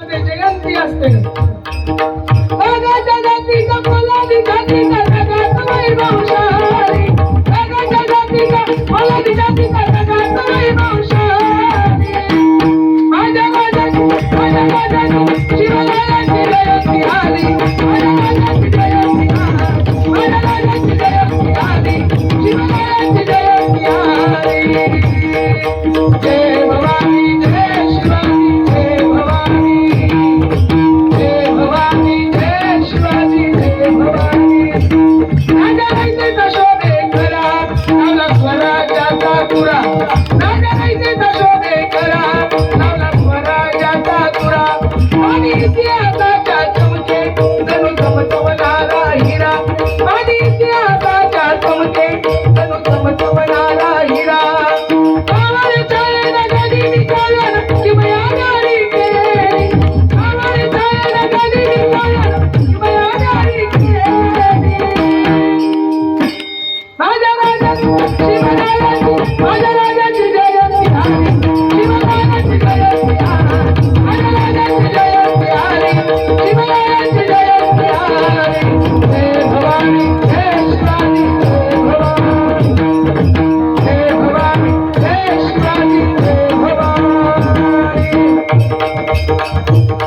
जयंती असते जगतीचा मला दिघातीचा जगात वैभवशाली जगतीचा मला दिघातीचा जगात वैभवशाली माझ्या शिवरायांची जयंती आली माझ्या जयंती आली शिवरायांची जयंती आली जय भवानी जय शिवाजी जय भवानी जय भवानी जय शिवाजी जय भवानी राजा रयतेचा शोभे करा लावला स्वराज्याचा तुरा राजा रयतेचा शोभे करा लावला स्वराज्याचा तुरा आणि इतिहास